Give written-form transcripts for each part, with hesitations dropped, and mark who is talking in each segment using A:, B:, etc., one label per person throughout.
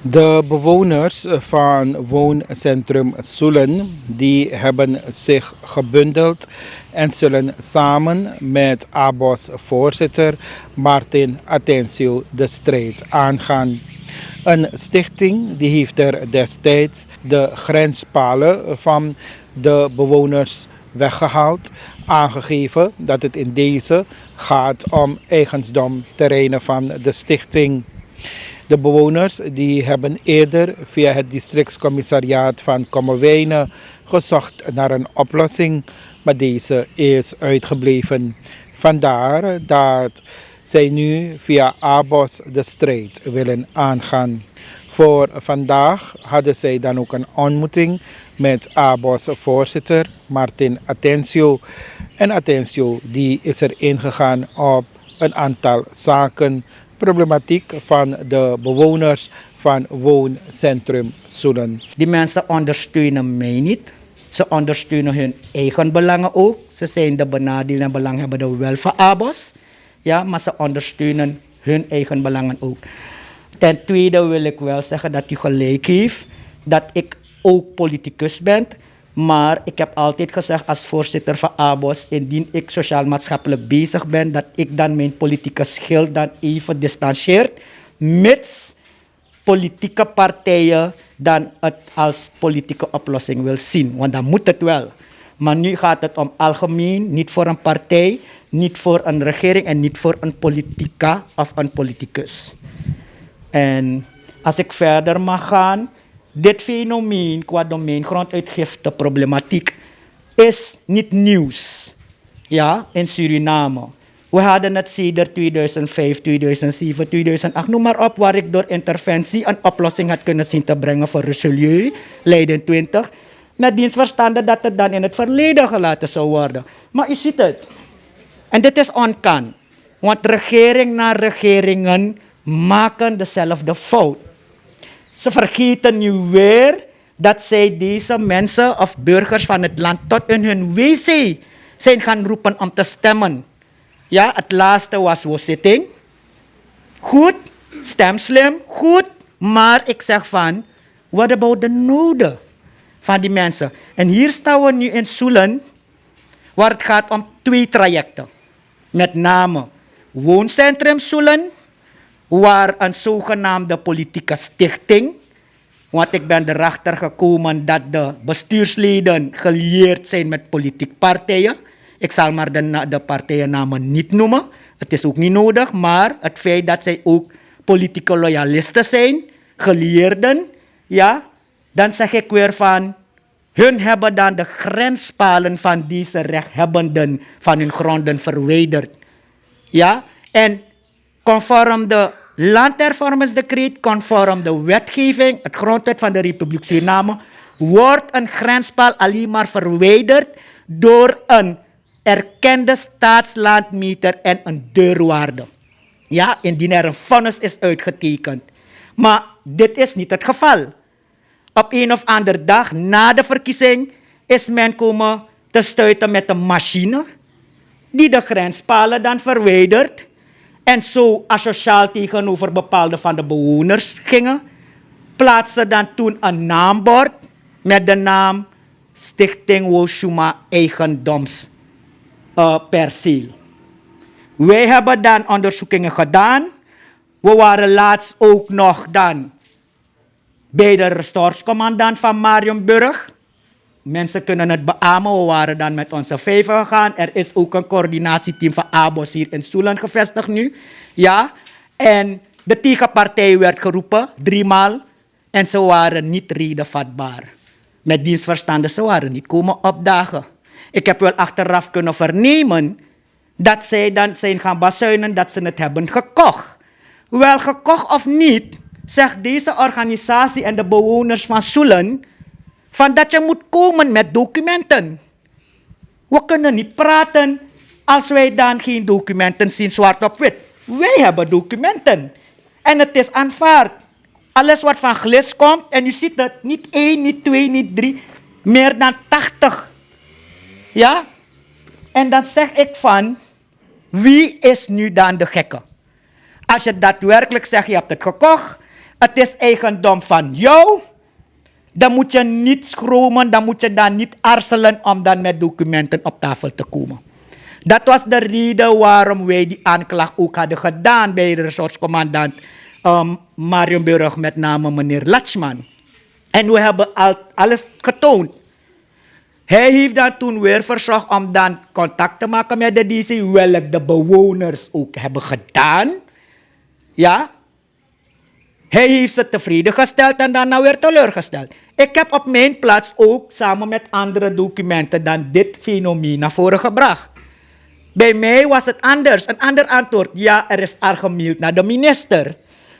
A: De bewoners van wooncentrum Soelen die hebben zich gebundeld en zullen samen met ABOS voorzitter Martin Atencio de strijd aangaan. Een stichting die heeft er destijds de grenspalen van de bewoners weggehaald, aangegeven dat het in deze gaat om eigendomterreinen van de stichting. De bewoners die hebben eerder via het districtscommissariaat van Kommerwijnen gezocht naar een oplossing, maar deze is uitgebleven. Vandaar dat zij nu via ABOS de strijd willen aangaan. Voor vandaag hadden zij dan ook een ontmoeting met ABOS-voorzitter Martin Atencio. En Atencio die is er ingegaan op een aantal zaken, problematiek van de bewoners van wooncentrum Soelen.
B: Die mensen ondersteunen mij niet. Ze ondersteunen hun eigen belangen ook. Ze zijn de benadeelde en belanghebbenden wel van ABOS. Ja, maar ze ondersteunen hun eigen belangen ook. Ten tweede wil ik wel zeggen dat u gelijk heeft dat ik ook politicus ben. Maar ik heb altijd gezegd als voorzitter van ABOS, indien ik sociaal-maatschappelijk bezig ben, dat ik dan mijn politieke schild dan even distancieer, mits politieke partijen dan het als politieke oplossing wil zien. Want dan moet het wel. Maar nu gaat het om algemeen, niet voor een partij, niet voor een regering en niet voor een politica of een politicus. En als ik verder mag gaan, dit fenomeen qua domeingrondutgifte problematiek is niet nieuws, ja, in Suriname. We hadden het sedert 2005, 2007, 2008, noem maar op, waar ik door interventie een oplossing had kunnen zien te brengen voor Richelieu, Leiden 20, met dienst verstande dat het dan in het verleden gelaten zou worden. Maar u ziet het, en dit is onkan, want regering na regeringen maken dezelfde fout. Ze vergeten nu weer dat zij deze mensen of burgers van het land tot in hun wc zijn gaan roepen om te stemmen. Ja, het laatste was zitting. Goed, stem slim, goed. Maar ik zeg van, what about de noden van die mensen? En hier staan we nu in Soelen, waar het gaat om 2 trajecten. Met name wooncentrum Soelen, waar een zogenaamde politieke stichting, want ik ben erachter gekomen dat de bestuursleden gelieerd zijn met politieke partijen. Ik zal maar de partijennamen niet noemen. Het is ook niet nodig, maar het feit dat zij ook politieke loyalisten zijn, gelieerden, ja, dan zeg ik weer van, hun hebben dan de grenspalen van deze rechthebbenden van hun gronden verwijderd. Ja, en conform de landhervormingsdecreet, conform de wetgeving, het grondwet van de Republiek Suriname, wordt een grenspaal alleen maar verwijderd door een erkende staatslandmeter en een deurwaarde. Ja, indien er een vonnis is uitgetekend. Maar dit is niet het geval. Op een of andere dag na de verkiezing is men komen te stuiten met een machine die de grenspalen dan verwijdert en zo asociaal tegenover bepaalde van de bewoners gingen, plaatsen dan toen een naambord met de naam Stichting Woshuma Eigendomsperceel. Wij hebben dan onderzoekingen gedaan. We waren laatst ook nog dan bij de restauratiecommandant van Marienburg. Mensen kunnen het beamen, we waren dan met onze 5 gegaan. Er is ook een coördinatieteam van ABOS hier in Soelen gevestigd nu. Ja, en de tegenpartij werd geroepen 3 maal en ze waren niet redenvatbaar. Met dienstverstande, ze waren niet komen opdagen. Ik heb wel achteraf kunnen vernemen dat zij dan zijn gaan bazuinen dat ze het hebben gekocht. Wel gekocht of niet, zegt deze organisatie en de bewoners van Soelen van dat je moet komen met documenten. We kunnen niet praten als wij dan geen documenten zien zwart op wit. Wij hebben documenten. En het is aanvaard. Alles wat van glis komt, en u ziet het, niet 1, niet 2, niet 3, meer dan 80. Ja? En dan zeg ik van, wie is nu dan de gekke? Als je daadwerkelijk zegt, je hebt het gekocht, Het is eigendom van jou. Dan moet je niet schromen, dan moet je dan niet aarzelen om dan met documenten op tafel te komen. Dat was de reden waarom wij die aanklacht ook hadden gedaan bij de resortscommandant Marienburg, met name meneer Latschman. En we hebben alles getoond. Hij heeft dan toen weer verzocht om dan contact te maken met de DC, welk de bewoners ook hebben gedaan. Ja. Hij heeft ze tevreden gesteld en dan nou weer teleurgesteld. Ik heb op mijn plaats ook samen met andere documenten dan dit fenomeen naar voren gebracht. Bij mij was het anders. Een ander antwoord. Ja, er is al gemaild naar de minister.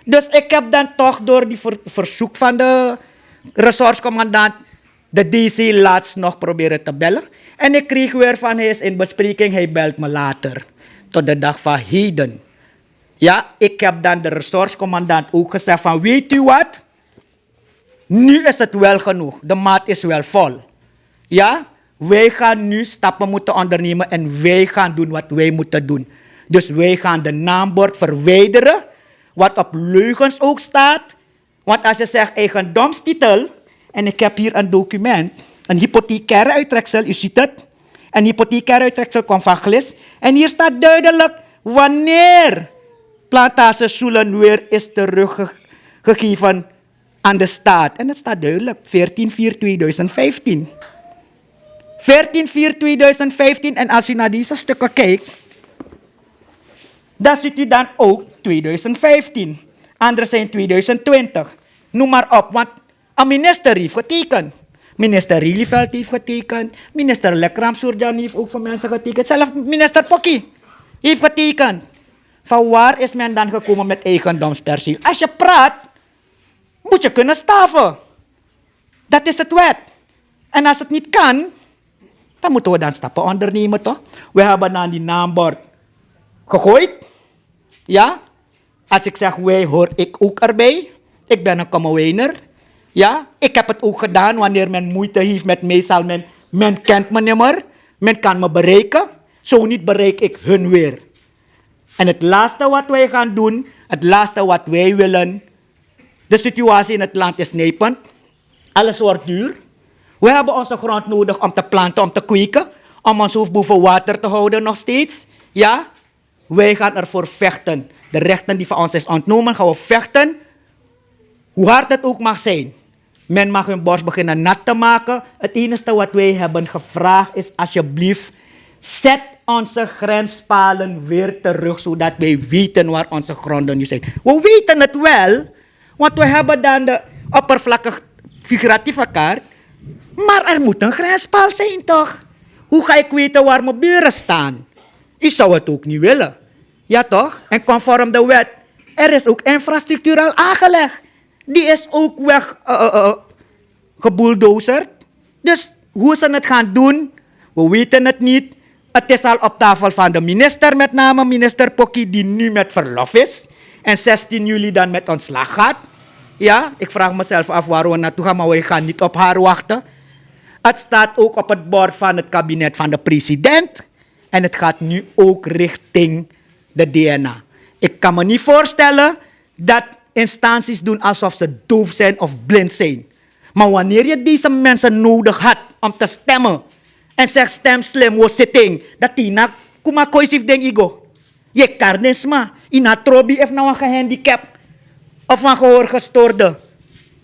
B: Dus ik heb dan toch door die verzoek van de resortscommandant de DC laatst nog proberen te bellen. En ik kreeg weer van hij is in bespreking, hij belt me later. Tot de dag van heden. Ja, ik heb dan de resortscommandant ook gezegd van, weet u wat? Nu is het wel genoeg. De maat is wel vol. Ja, wij gaan nu stappen moeten ondernemen en wij gaan doen wat wij moeten doen. Dus wij gaan de naambord verwijderen, wat op leugens ook staat. Want als je zegt eigendomstitel, en ik heb hier een document, een hypothecaire uittreksel, u ziet het. Een hypothecaire uittreksel komt van Glis. En hier staat duidelijk wanneer Plantage Soelen weer is teruggegeven aan de staat. En het staat duidelijk, 14/4/2015. 14/4/2015, en als u naar deze stukken kijkt, dan ziet u dan ook 2015. Andere zijn 2020. Noem maar op, want een minister heeft getekend. Minister Rieleveld heeft getekend. Minister Lekram Soerjan heeft ook voor mensen getekend. Zelfs minister Pokkie heeft getekend. Van waar is men dan gekomen met eigendomsperceel? Als je praat, moet je kunnen staven. Dat is het wet. En als het niet kan, dan moeten we dan stappen ondernemen, toch? We hebben dan die naambord gegooid. Ja? Als ik zeg wij, hoor ik ook erbij. Ik ben een Kommerwijner. Ja? Ik heb het ook gedaan wanneer men moeite heeft met meestal men kent me niet meer. Men kan me bereiken. Zo niet bereik ik hun weer. En het laatste wat wij gaan doen, het laatste wat wij willen, de situatie in het land is nijpend. Alles wordt duur. We hebben onze grond nodig om te planten, om te kweken, om ons hoofd boven water te houden nog steeds. Ja, wij gaan ervoor vechten. De rechten die van ons is ontnomen, gaan we vechten. Hoe hard het ook mag zijn. Men mag hun borst beginnen nat te maken. Het enige wat wij hebben gevraagd is alsjeblieft, zet onze grenspalen weer terug, zodat wij weten waar onze gronden nu zijn. We weten het wel, want we hebben dan de oppervlakkig figuratieve kaart. Maar er moet een grenspaal zijn, toch? Hoe ga ik weten waar mijn buren staan? Ik zou het ook niet willen. Ja, toch? En conform de wet, er is ook infrastructuur al aangelegd. Die is ook gebulldozerd. Dus hoe ze het gaan doen, we weten het niet. Het is al op tafel van de minister, met name minister Pokkie, die nu met verlof is. En 16 juli dan met ontslag gaat. Ja, ik vraag mezelf af waar we naartoe gaan, maar we gaan niet op haar wachten. Het staat ook op het bord van het kabinet van de president. En het gaat nu ook richting de DNA. Ik kan me niet voorstellen dat instanties doen alsof ze doof zijn of blind zijn. Maar wanneer je deze mensen nodig had om te stemmen en zegt stem slim, was sitting, dat die na kuma koisif denk igo. Je karnesma, ina trobi heeft nou een gehandicap of een gehoorgestoorde.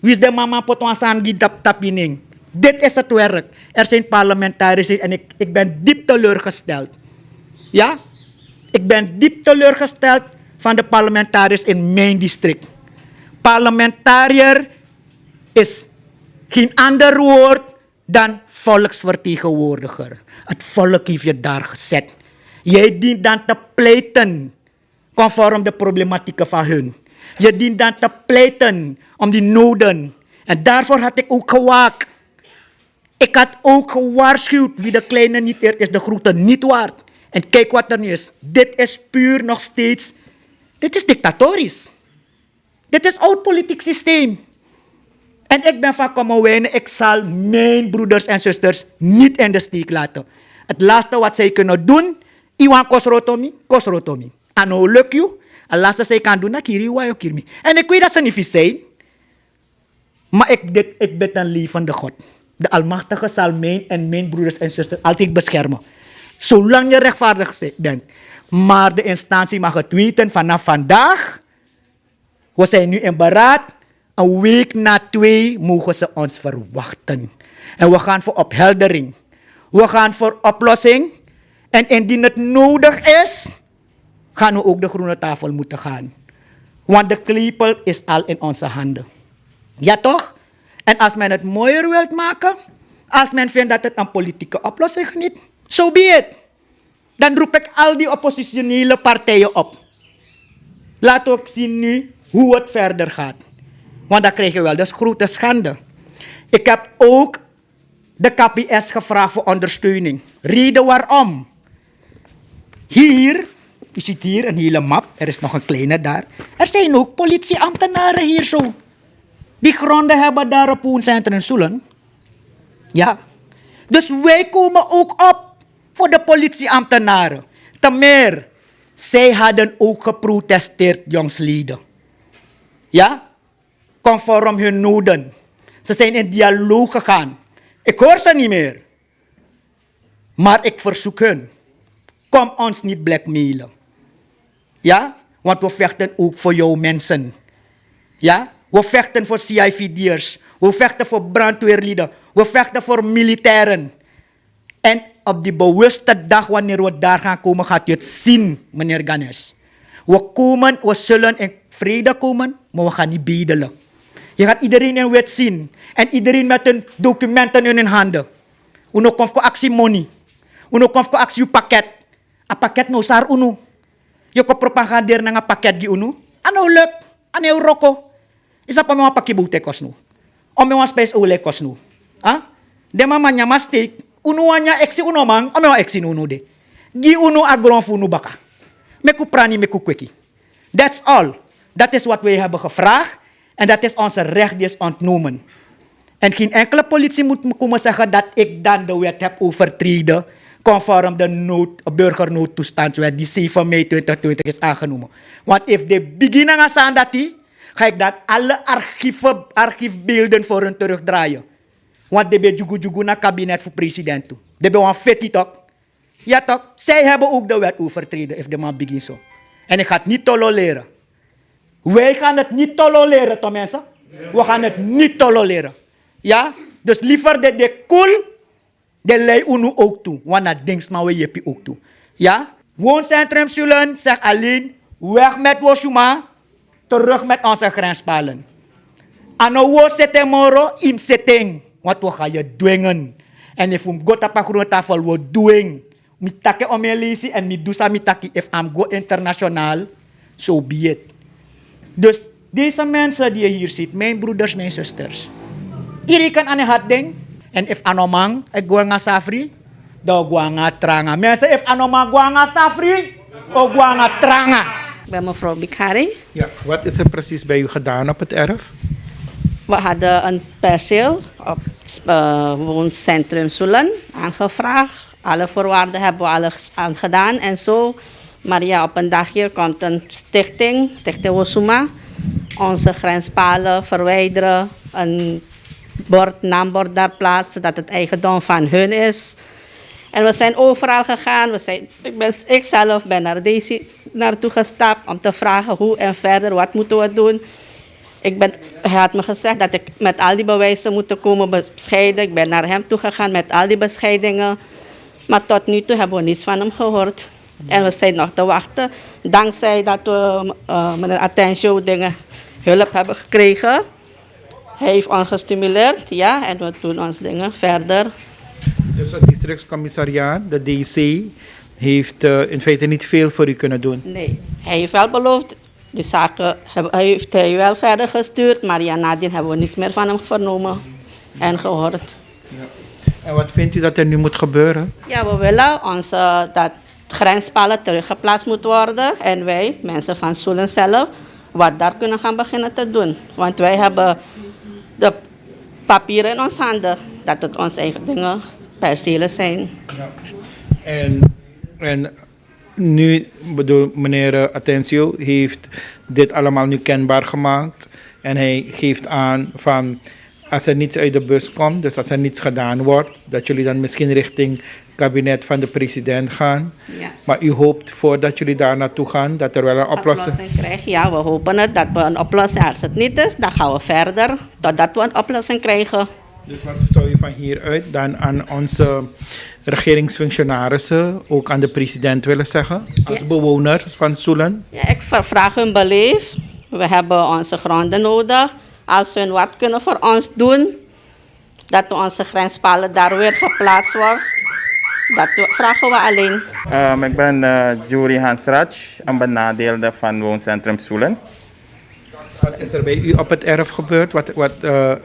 B: Wie is de mama potwasan tapining? Dit is het werk. Er zijn parlementariërs en ik ben diep teleurgesteld. Ja? Ik ben diep teleurgesteld van de parlementariërs in mijn district. Parlementariër is geen ander woord dan volksvertegenwoordiger. Het volk heeft je daar gezet. Jij dient dan te pleiten conform de problematieken van hun. Je dient dan te pleiten om die noden. En daarvoor had ik ook gewaakt. Ik had ook gewaarschuwd, wie de kleine niet eert, is de grote niet waard. En kijk wat er nu is. Dit is puur nog steeds, dit is dictatorisch. Dit is oud politiek systeem. En ik ben van Kommerwijnen, ik zal mijn broeders en zusters niet in de steek laten. Het laatste wat zij kunnen doen, Iwan kosrotomi. Ano lukt you. Allah sa kan doen, dat kiri wa kirmi. En ik weet dat ze niet vies zijn. Maar ik bid dan lief van de God. De Almachtige zal mijn en mijn broeders en zusters altijd beschermen. Zolang je rechtvaardig bent. Maar de instantie mag het weten vanaf vandaag. We zijn nu in beraad. Een week na 2 mogen ze ons verwachten. En we gaan voor opheldering. We gaan voor oplossing. En indien het nodig is, gaan we ook de groene tafel moeten gaan. Want de klepel is al in onze handen. Ja toch? En als men het mooier wilt maken, als men vindt dat het een politieke oplossing is, so be it. Dan roep ik al die oppositionele partijen op. Laat ook zien nu hoe het verder gaat. Want dat krijg je wel, dat is grote schande. Ik heb ook de KPS gevraagd voor ondersteuning. Reden waarom? Hier, je ziet hier een hele map, er is nog een kleine daar. Er zijn ook politieambtenaren hier zo. Die gronden hebben daar op Wooncentrum Soelen. Ja. Dus wij komen ook op voor de politieambtenaren. Te meer, zij hadden ook geprotesteerd, jongsleden. Ja? Conform hun noden. Ze zijn in dialoog gegaan. Ik hoor ze niet meer. Maar ik verzoek hun. Kom ons niet blackmailen. Ja? Want we vechten ook voor jouw mensen. Ja? We vechten voor CIVD'ers. We vechten voor brandweerlieden. We vechten voor militairen. En op die bewuste dag wanneer we daar gaan komen, gaat u het zien, meneer Ganesh. We zullen in vrede komen, maar we gaan niet bedelen. Je gaat iedereen in wet zien. En iedereen met hun documenten in hun handen. Uno komt voor actie money. Uno komt voor actie pakket. A pakket no sar uno. Je komt propagandeer naar een pakket die uno. Ano leuk. Ano roko. Isa pa mga pakibute kos no. O mga space ule kos no. Ha? De mamanya mastik. Uno anya eksi uno mang. O mga eksi uno de. Gi uno agron fu no baka. Meku prani meku kweki. That's all. Dat is wat wij hebben gevraagd. En dat is onze recht die is ontnomen. En geen enkele politie moet me komen zeggen dat ik dan de wet heb overtreden. Conform de burgernoodtoestandswet die 7 mei 2020 is aangenomen. Want if de beginnen aan dat die, ga ik dan alle archiefbeelden voor hun terugdraaien. Want de be jugu naar kabinet voor president toe. De be wan feti toch? Ja toch? Zij hebben ook de wet overtreden, if de man begin zo. En ik ga het niet tolereren. Wij gaan het niet tolereren, toch mensen? We gaan het niet tolereren. Ja? Dus liever de cool, de lei unu ook toe. Want dat ding maar we jepi ook toe. Ja? Wooncentrum Soelen zegt alleen, weg met Woshuma, terug met onze grenspalen. Ano wo zitten moro, im zitten. Want we gaan je dwingen. En if we go op een grote tafel, we doen. Mi take om je lezen en mi doe mi take. If I'm go internationaal, so be it. Dus deze mensen die je hier ziet, mijn broeders, mijn zusters. Iedereen kan aan het ding. En if anomang, ik go nga safri, do go nga tranga. Mensen, if anomang go nga safri, o go nga tranga.
C: Ik ben mevrouw Bikari.
A: Ja, wat is er precies bij u gedaan op het erf?
C: We hadden een perceel op Wooncentrum Soelen aangevraagd. Alle voorwaarden hebben we alles aan gedaan en zo. Maar ja, op een dagje komt een stichting Wosuma, onze grenspalen verwijderen, een naambord daar plaatsen, zodat het eigendom van hun is. En we zijn overal gegaan. Ik zelf ben naar Daisy naartoe gestapt om te vragen hoe en verder, wat moeten we doen. Hij had me gezegd dat ik met al die bewijzen moet komen bescheiden. Ik ben naar hem toe gegaan met al die bescheidingen. Maar tot nu toe hebben we niets van hem gehoord. En we zijn nog te wachten. Dankzij dat we met een Attention dingen hulp hebben gekregen. Hij heeft ons gestimuleerd, ja, en we doen ons dingen verder.
A: Dus het districtscommissariaat, de DC, heeft in feite niet veel voor u kunnen doen?
C: Nee, hij heeft wel beloofd. Die zaken heeft hij wel verder gestuurd, maar ja, nadien hebben we niets meer van hem vernomen en gehoord.
A: Ja. En wat vindt u dat er nu moet gebeuren?
C: Ja, we willen dat grenspalen teruggeplaatst moet worden en wij, mensen van Soelen zelf, wat daar kunnen gaan beginnen te doen. Want wij hebben de papieren in ons handen, dat het onze eigen dingen percelen zijn.
A: Ja. En nu, bedoel, meneer Atencio heeft dit allemaal nu kenbaar gemaakt. En hij geeft aan van, als er niets uit de bus komt, dus als er niets gedaan wordt, dat jullie dan misschien richting kabinet van de president gaan.
C: Ja.
A: Maar u hoopt voordat jullie daar naartoe gaan, dat er wel een oplossing...
C: krijgen. Ja, we hopen het dat we een oplossing. Als het niet is, dan gaan we verder totdat we een oplossing krijgen.
A: Dus wat zou je van hieruit dan aan onze regeringsfunctionarissen, ook aan de president willen zeggen, als
C: Ja.
A: bewoner van Sulen?
C: Ja, ik vraag hun beleef. We hebben onze gronden nodig. Als hun wat kunnen voor ons doen, dat onze grenspalen daar weer geplaatst worden, dat vragen we alleen.
D: Ik ben Jury Hansraj, een benadeelde van wooncentrum Soelen.
A: Wat is er bij u op het erf gebeurd?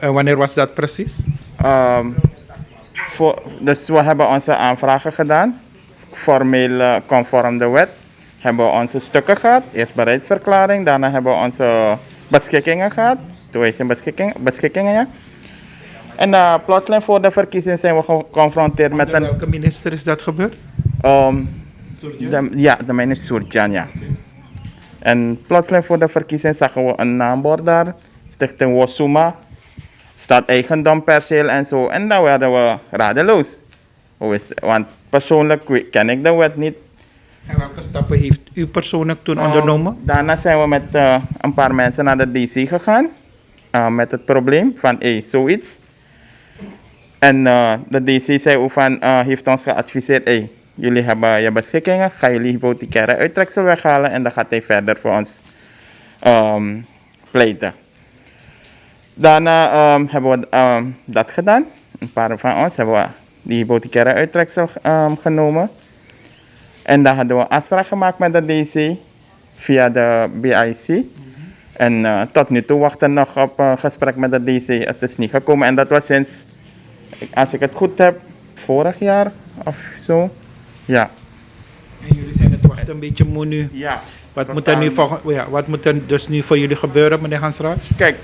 A: En wanneer was dat precies?
D: Dus we hebben onze aanvragen gedaan, formeel conform de wet. Hebben we onze stukken gehad, eerst bereidsverklaring, daarna hebben we onze beschikkingen gehad. Beschikkingen, ja. En plotseling voor de verkiezingen zijn we geconfronteerd met
A: Onder welke minister is dat gebeurd?
D: de mijn is Surjan, ja. En plotseling voor de verkiezingen zagen we een naambord daar, Stichting Wosuma, staat eigendomperceel en zo. En dan werden we radeloos. Want persoonlijk ken ik de wet niet.
A: En welke stappen heeft u persoonlijk toen ondernomen?
D: Daarna zijn we met een paar mensen naar de DC gegaan, met het probleem van zoiets. En de DC zei ook van, heeft ons geadviseerd, jullie hebben je beschikkingen, ga jullie hypothecaire uittreksel weghalen en dan gaat hij verder voor ons pleiten. Daarna hebben we dat gedaan. Een paar van ons hebben we die hypothecaire uittreksel genomen. En dan hadden we afspraak gemaakt met de DC via de BIC. En tot nu toe wachten we nog op een gesprek met de DC. Het is niet gekomen en dat was sinds, als ik het goed heb, vorig jaar of zo. Ja.
A: En jullie zijn het wachten een beetje moe nu.
D: Ja.
A: Wat moet er dus nu voor jullie gebeuren, meneer Hansraj?
D: Kijk,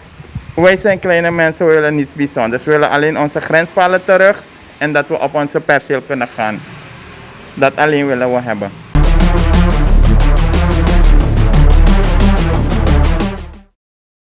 D: wij zijn kleine mensen, we willen niets bijzonders. We willen alleen onze grenspalen terug en dat we op onze perceel kunnen gaan. Dat alleen willen we hebben.